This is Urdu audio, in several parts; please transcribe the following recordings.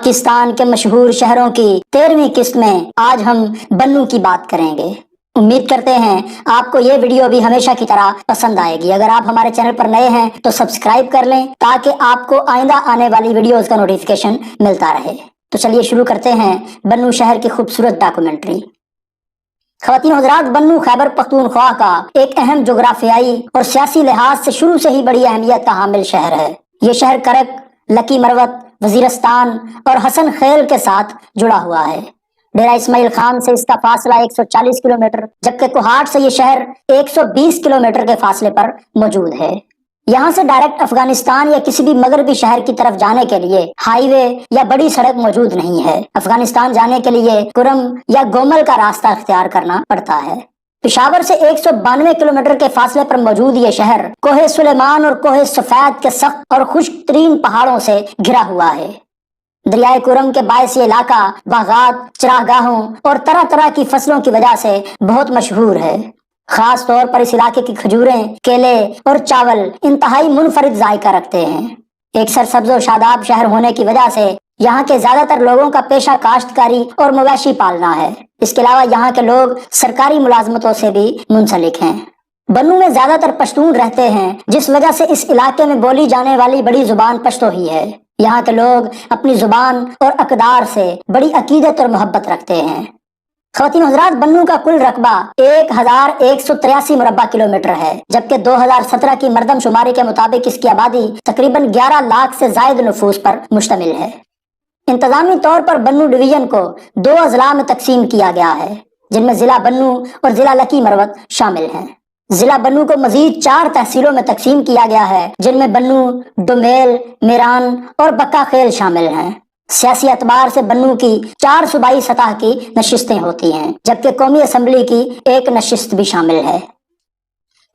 پاکستان کے مشہور شہروں کی 13ویں قسط میں آج ہم بنوں کی بات کریں گے۔ امید کرتے ہیں آپ کو یہ ویڈیو بھی ہمیشہ کی طرح پسند آئے گی۔ اگر آپ ہمارے چینل پر نئے ہیں تو سبسکرائب کر لیں تاکہ آپ کو آئندہ آنے والی ویڈیوز کا نوٹیفیکیشن ملتا رہے۔ تو چلیے شروع کرتے ہیں بنوں شہر کی خوبصورت ڈاکومنٹری۔ خواتین حضرات، بنوں خیبر پختونخوا کا ایک اہم جغرافیائی اور سیاسی لحاظ سے شروع سے ہی بڑی اہمیت کا حامل شہر ہے۔ یہ شہر کرک، لکی مروت، وزیرستان اور حسن خیل کے ساتھ جڑا ہوا ہے۔ ڈیرہ اسماعیل خان سے اس کا فاصلہ 140 کلومیٹر جبکہ کوہاٹ سے یہ شہر 120 کلومیٹر کے فاصلے پر موجود ہے۔ یہاں سے ڈائریکٹ افغانستان یا کسی بھی مغربی شہر کی طرف جانے کے لیے ہائی وے یا بڑی سڑک موجود نہیں ہے۔ افغانستان جانے کے لیے کرم یا گومل کا راستہ اختیار کرنا پڑتا ہے۔ پشاور سے 192 کلومیٹر کے فاصلے پر موجود یہ شہر کوہ سلیمان اور کوہ سفید کے سخت اور خشک ترین پہاڑوں سے گھرا ہوا ہے۔ دریائے کرم کے باعث یہ علاقہ باغات، چراگاہوں اور طرح طرح کی فصلوں کی وجہ سے بہت مشہور ہے۔ خاص طور پر اس علاقے کی کھجوریں، کیلے اور چاول انتہائی منفرد ذائقہ رکھتے ہیں۔ ایک سرسبز و شاداب شہر ہونے کی وجہ سے یہاں کے زیادہ تر لوگوں کا پیشہ کاشتکاری اور مویشی پالنا ہے۔ اس کے علاوہ یہاں کے لوگ سرکاری ملازمتوں سے بھی منسلک ہیں۔ بنوں میں زیادہ تر پشتون رہتے ہیں، جس وجہ سے اس علاقے میں بولی جانے والی بڑی زبان پشتو ہی ہے۔ یہاں کے لوگ اپنی زبان اور اقدار سے بڑی عقیدت اور محبت رکھتے ہیں۔ خواتین حضرات، بنوں کا کل رقبہ 1183 مربع کلومیٹر ہے جبکہ 2017 کی مردم شماری کے مطابق اس کی آبادی تقریباً 11 لاکھ سے زائد نفوس پر مشتمل ہے۔ انتظامی طور پر بنوں ڈویژن کو 2 اضلاع میں تقسیم کیا گیا ہے، جن میں ضلع بنوں اور ضلع لکی مروت شامل ہیں۔ ضلع بنوں کو مزید 4 تحصیلوں میں تقسیم کیا گیا ہے، جن میں بنوں، ڈومیل، میران اور بکا خیل شامل ہیں۔ سیاسی اعتبار سے بنوں کی 4 صوبائی سطح کی نشستیں ہوتی ہیں جبکہ قومی اسمبلی کی 1 نشست بھی شامل ہے۔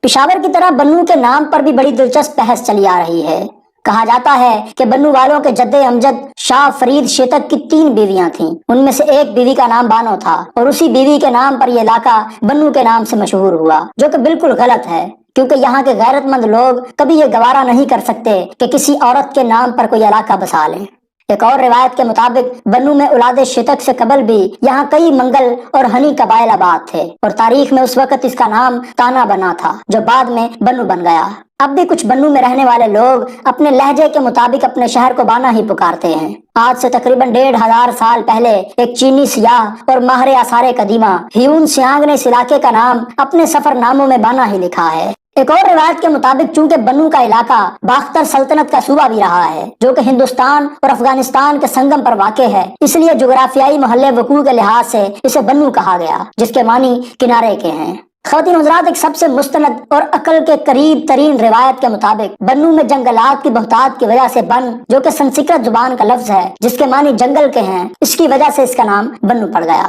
پشاور کی طرح بنوں کے نام پر بھی بڑی دلچسپ بحث چلی آ رہی ہے۔ کہا جاتا ہے کہ بنوں والوں کے جد امجد شاہ فرید شیتک کی 3 بیویاں تھیں۔ ان میں سے ایک بیوی کا نام بانو تھا اور اسی بیوی کے نام پر یہ علاقہ بنوں کے نام سے مشہور ہوا، جو کہ بالکل غلط ہے، کیونکہ یہاں کے غیرت مند لوگ کبھی یہ گوارا نہیں کر سکتے کہ کسی عورت کے نام پر کوئی علاقہ بسا لیں۔ ایک اور روایت کے مطابق بنوں میں اولاد شیتک سے قبل بھی یہاں کئی منگل اور ہنی قبائل آباد تھے اور تاریخ میں اس وقت اس کا نام تانا بنا تھا، جو بعد میں بنوں بن گیا۔ اب بھی کچھ بنوں میں رہنے والے لوگ اپنے لہجے کے مطابق اپنے شہر کو بانا ہی پکارتے ہیں۔ آج سے تقریباً 1500 سال پہلے ایک چینی سیاح اور ماہر آثار قدیمہ ہیون سیانگ نے اس علاقے کا نام اپنے سفر ناموں میں بانا ہی لکھا ہے۔ ایک اور روایت کے مطابق چونکہ بنوں کا علاقہ باختر سلطنت کا صوبہ بھی رہا ہے، جو کہ ہندوستان اور افغانستان کے سنگم پر واقع ہے، اس لیے جغرافیائی محل وقوع کے لحاظ سے اسے بنوں کہا گیا، جس کے معنی کنارے کے ہیں۔ خواتین حضرات، ایک سب سے مستند اور عقل کے قریب ترین روایت کے مطابق بنوں میں جنگلات کی بہتات کی وجہ سے بن، جو کہ سنسکرت زبان کا لفظ ہے جس کے معنی جنگل کے ہیں، اس کی وجہ سے اس کا نام بنوں پڑ گیا۔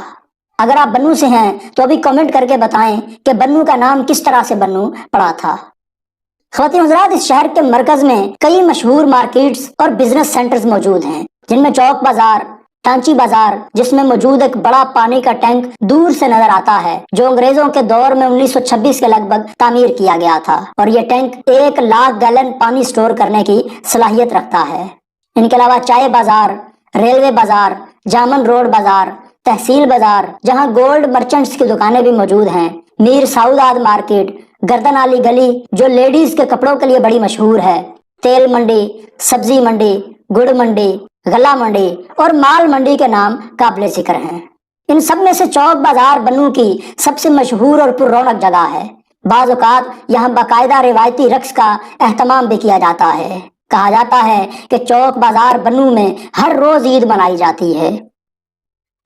اگر آپ بنوں سے ہیں تو ابھی کمنٹ کر کے بتائیں کہ بنوں کا نام کس طرح سے بنوں پڑا تھا۔ خواتین حضرات، اس شہر کے مرکز میں کئی مشہور مارکیٹس اور بزنس سینٹرز موجود ہیں، جن میں چوک بازار، ٹانچی بازار، جس میں موجود ایک بڑا پانی کا ٹینک دور سے نظر آتا ہے، جو انگریزوں کے دور میں 1926 کے لگ بھگ تعمیر کیا گیا تھا، اور یہ ٹینک 1 لاکھ گیلن پانی سٹور کرنے کی صلاحیت رکھتا ہے۔ ان کے علاوہ چائے بازار، ریلوے بازار، جامن روڈ بازار، تحصیل بازار، جہاں گولڈ مرچنٹس کی دکانیں بھی موجود ہیں، میر سعودآباد مارکیٹ، گردن علی گلی جو لیڈیز کے کپڑوں کے لیے بڑی مشہور ہے، تیل منڈی، سبزی منڈی، گڑ منڈی، غلہ منڈی اور مال منڈی کے نام قابل ذکر ہیں۔ ان سب میں سے چوک بازار بنوں کی سب سے مشہور اور پر رونق جگہ ہے۔ بعض اوقات یہاں باقاعدہ روایتی رقص کا اہتمام بھی کیا جاتا ہے۔ کہا جاتا ہے کہ چوک بازار بنوں میں ہر روز عید منائی جاتی ہے۔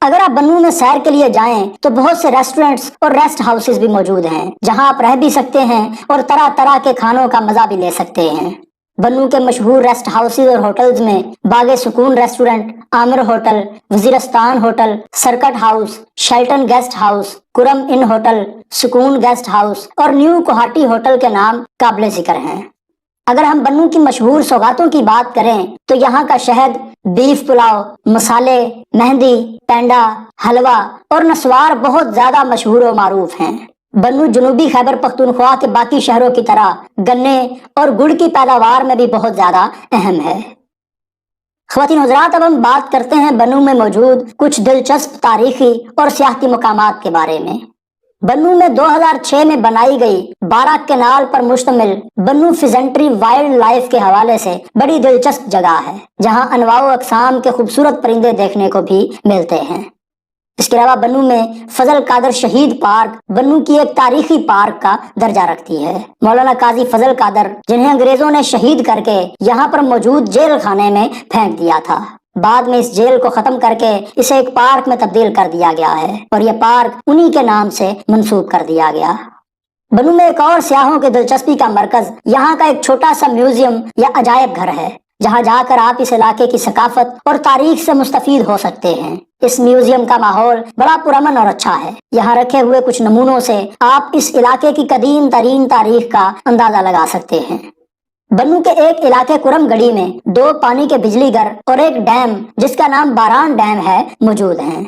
اگر آپ بنوں میں سیر کے لیے جائیں تو بہت سے ریسٹورنٹس اور ریسٹ ہاؤسز بھی موجود ہیں، جہاں آپ رہ بھی سکتے ہیں اور طرح طرح کے کھانوں کا مزہ بھی لے سکتے ہیں۔ بنوں کے مشہور ریسٹ ہاؤسز اور ہوٹلز میں Bagh Sukoon restaurant, Amir hotel, Waziristan hotel, circuit house, Shelton guest house, Kurram inn hotel, Sukoon guest house اور نیو کوہاٹی ہوٹل کے نام قابل ذکر ہیں۔ اگر ہم بنوں کی مشہور سوغاتوں کی بات کریں تو یہاں کا شہد، بیف پلاؤ، مسالے، مہندی، پینڈا، حلوہ اور نسوار بہت زیادہ مشہور و معروف ہیں۔ بنوں جنوبی خیبر پختونخوا کے باقی شہروں کی طرح گنے اور گڑ کی پیداوار میں بھی بہت زیادہ اہم ہے۔ خواتین حضرات، اب ہم بات کرتے ہیں بنو میں موجود کچھ دلچسپ تاریخی اور سیاحتی مقامات کے بارے میں۔ بنو میں 2006 میں بنائی گئی 12 کینال پر مشتمل بنو فیزنٹری وائلڈ لائف کے حوالے سے بڑی دلچسپ جگہ ہے، جہاں انواع و اقسام کے خوبصورت پرندے دیکھنے کو بھی ملتے ہیں۔ اس کے علاوہ بنو میں فضل قادر شہید پارک بنو کی ایک تاریخی پارک کا درجہ رکھتی ہے۔ مولانا قاضی فضل قادر، جنہیں انگریزوں نے شہید کر کے یہاں پر موجود جیل خانے میں پھینک دیا تھا، بعد میں اس جیل کو ختم کر کے اسے ایک پارک میں تبدیل کر دیا گیا ہے اور یہ پارک انہی کے نام سے منسوب کر دیا گیا۔ بنو میں ایک اور سیاحوں کے دلچسپی کا مرکز یہاں کا ایک چھوٹا سا میوزیم یا عجائب گھر ہے، جہاں جا کر آپ اس علاقے کی ثقافت اور تاریخ سے مستفید ہو سکتے ہیں۔ اس میوزیم کا ماحول بڑا پرامن اور اچھا ہے۔ یہاں رکھے ہوئے کچھ نمونوں سے آپ اس علاقے کی قدیم ترین تاریخ کا اندازہ لگا سکتے ہیں۔ بنو کے ایک علاقے کرم گڑی میں 2 پانی کے بجلی گھر اور ایک ڈیم جس کا نام باران ڈیم ہے موجود ہیں۔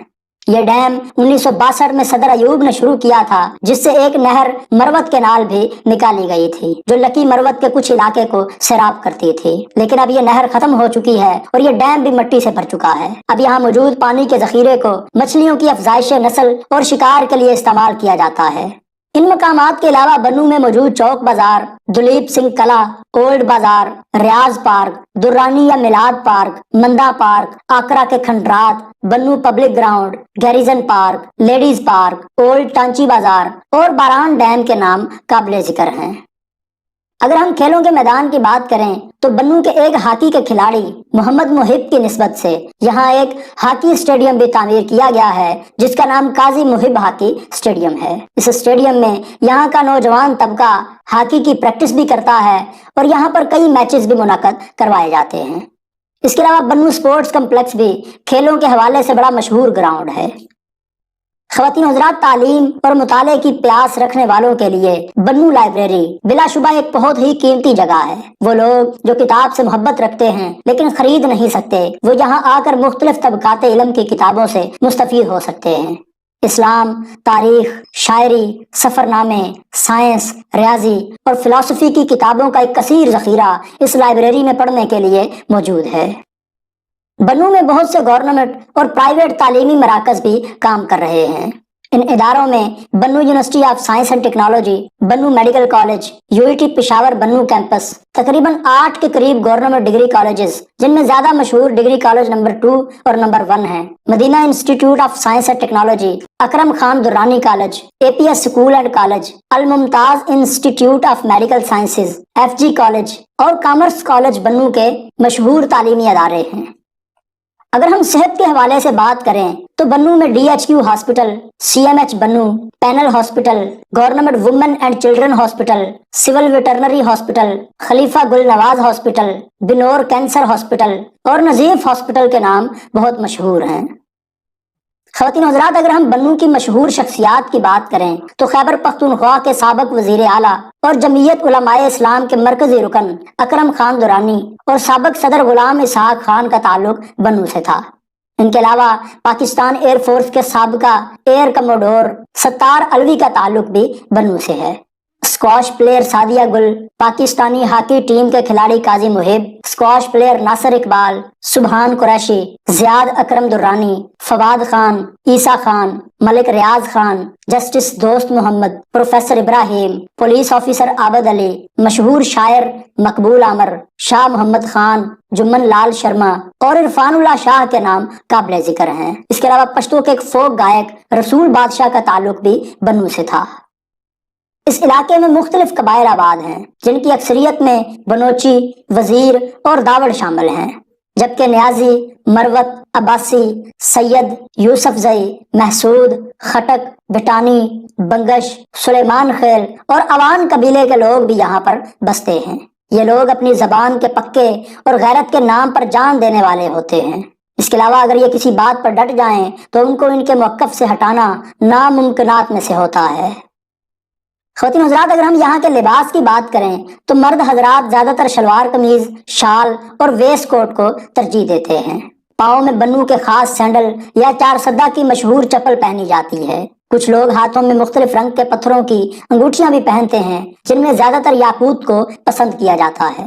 یہ ڈیم 1962 میں صدر ایوب نے شروع کیا تھا، جس سے ایک نہر مروت کینال بھی نکالی گئی تھی، جو لکی مروت کے کچھ علاقے کو سیراب کرتی تھی۔ لیکن اب یہ نہر ختم ہو چکی ہے اور یہ ڈیم بھی مٹی سے بھر چکا ہے۔ اب یہاں موجود پانی کے ذخیرے کو مچھلیوں کی افزائش نسل اور شکار کے لیے استعمال کیا جاتا ہے۔ ان مقامات کے علاوہ بنو میں موجود چوک بازار، دلیپ سنگھ قلعہ، اولڈ بازار، ریاض پارک، درانی یا میلاد پارک، مندا پارک، آکرا کے کھنڈرات، Bannu public ground, garrison park, ladies park, old Tanchi بازار اور باران ڈیم کے نام قابل ذکر ہیں۔ اگر ہم کھیلوں کے میدان کی بات کریں تو بنو کے ایک ہاکی کے کھلاڑی محمد محب کی نسبت سے یہاں ایک ہاکی اسٹیڈیم بھی تعمیر کیا گیا ہے، جس کا نام قاضی محب ہاکی اسٹیڈیم ہے۔ اس اسٹیڈیم میں یہاں کا نوجوان طبقہ ہاکی کی پریکٹس بھی کرتا ہے اور یہاں پر کئی میچز بھی منعقد کروائے جاتے ہیں۔ اس کے علاوہ بنو سپورٹس کمپلیکس بھی کھیلوں کے حوالے سے بڑا مشہور گراؤنڈ ہے۔ خواتین حضرات، تعلیم اور مطالعے کی پیاس رکھنے والوں کے لیے بنو لائبریری بلا شبہ ایک بہت ہی قیمتی جگہ ہے۔ وہ لوگ جو کتاب سے محبت رکھتے ہیں لیکن خرید نہیں سکتے، وہ یہاں آ کر مختلف طبقات علم کی کتابوں سے مستفید ہو سکتے ہیں۔ اسلام، تاریخ، شاعری، سفر نامے، سائنس، ریاضی اور فلسفی کی کتابوں کا ایک کثیر ذخیرہ اس لائبریری میں پڑھنے کے لیے موجود ہے۔ بنو میں بہت سے گورنمنٹ اور پرائیویٹ تعلیمی مراکز بھی کام کر رہے ہیں۔ ان اداروں میں بنو university of science and technology, بنو میڈیکل کالج، UET پشاور بنو کیمپس، تقریباً 8 کے قریب گورنمنٹ ڈگری کالجز، جن میں زیادہ مشہور ڈگری کالج نمبر 2 اور نمبر 1 ہیں، Madina institute of science and technology, Akram Khan Durrani college, APS school and college, Almumtaz institute of medical sciences, FG college اور کامرس کالج بنو کے مشہور تعلیمی ادارے ہیں۔ اگر ہم صحت کے حوالے سے بات کریں تو بنو میں DHQ hospital, CMH Bannu, panel hospital, government women and children hospital, civil veterinary hospital, Khalifa Gul Nawaz hospital, BINOR cancer hospital اور نظیف ہاسپٹل کے نام بہت مشہور ہیں۔ خواتین حضرات، اگر ہم بنو کی مشہور شخصیات کی بات کریں تو خیبر پختونخوا کے سابق وزیر اعلیٰ اور جمعیت علماء اسلام کے مرکزی رکن اکرم خان درانی اور سابق صدر غلام اسحاق خان کا تعلق بنو سے تھا۔ ان کے علاوہ پاکستان ایئر فورس کے سابقہ ایئر کموڈور ستار الوی کا تعلق بھی بنو سے ہے۔ اسکواش پلیئر سعدیہ گل، پاکستانی ہاکی ٹیم کے کھلاڑی قاضی محب، اسکواش پلیئر ناصر اقبال، سبحان قریشی، زیاد اکرم درانی، فواد خان، عیسیٰ خان، ملک ریاض خان، جسٹس دوست محمد، پروفیسر ابراہیم، پولیس آفیسر عابد علی، مشہور شاعر مقبول عامر، شاہ محمد خان، جمن لال شرما اور عرفان اللہ شاہ کے نام قابل ذکر ہیں۔ اس کے علاوہ پشتو کے ایک فوک گائک رسول بادشاہ کا تعلق بھی بنو سے تھا۔ اس علاقے میں مختلف قبائل آباد ہیں، جن کی اکثریت میں بنوچی، وزیر اور داوڑ شامل ہیں، جبکہ نیازی، مروت، عباسی، سید، یوسف زئی، محسود، خٹک، بٹانی، بنگش، سلیمان خیل اور اوان قبیلے کے لوگ بھی یہاں پر بستے ہیں۔ یہ لوگ اپنی زبان کے پکے اور غیرت کے نام پر جان دینے والے ہوتے ہیں۔ اس کے علاوہ اگر یہ کسی بات پر ڈٹ جائیں تو ان کو ان کے موقف سے ہٹانا ناممکنات میں سے ہوتا ہے۔ خواتین حضرات، اگر ہم یہاں کے لباس کی بات کریں تو مرد حضرات زیادہ تر شلوار قمیض، شال اور ویسٹ کوٹ کو ترجیح دیتے ہیں۔ پاؤں میں بنو کے خاص سینڈل یا 4 سدہ کی مشہور چپل پہنی جاتی ہے۔ کچھ لوگ ہاتھوں میں مختلف رنگ کے پتھروں کی انگوٹھیاں بھی پہنتے ہیں، جن میں زیادہ تر یاقوت کو پسند کیا جاتا ہے۔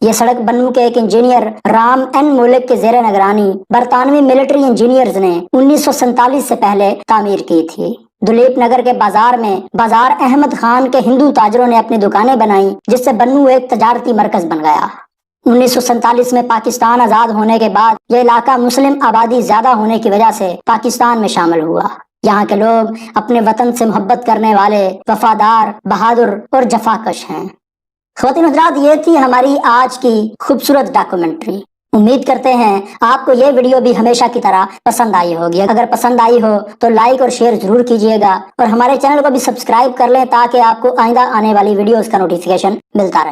یہ سڑک بنو کے ایک انجینئر رام این مولک کے زیر نگرانی برطانوی ملٹری انجینئرز نے 1947 سے پہلے تعمیر کی تھی۔ دلیپ نگر کے بازار میں بازار احمد خان کے ہندو تاجروں نے اپنی دکانیں بنائیں، جس سے بنو ایک تجارتی مرکز بن گیا۔ 1947 میں پاکستان آزاد ہونے کے بعد یہ علاقہ مسلم آبادی زیادہ ہونے کی وجہ سے پاکستان میں شامل ہوا۔ یہاں کے لوگ اپنے وطن سے محبت کرنے والے، وفادار، بہادر اور جفاکش ہیں۔ خواتین حضرات، یہ تھی ہماری آج کی خوبصورت ڈاکومنٹری۔ امید کرتے ہیں آپ کو یہ ویڈیو بھی ہمیشہ کی طرح پسند آئی ہوگی۔ اگر پسند آئی ہو تو لائک اور شیئر ضرور کیجیے گا، اور ہمارے چینل کو بھی سبسکرائب کر لیں تاکہ آپ کو آئندہ آنے والی ویڈیوز کا نوٹیفیکیشن ملتا رہے۔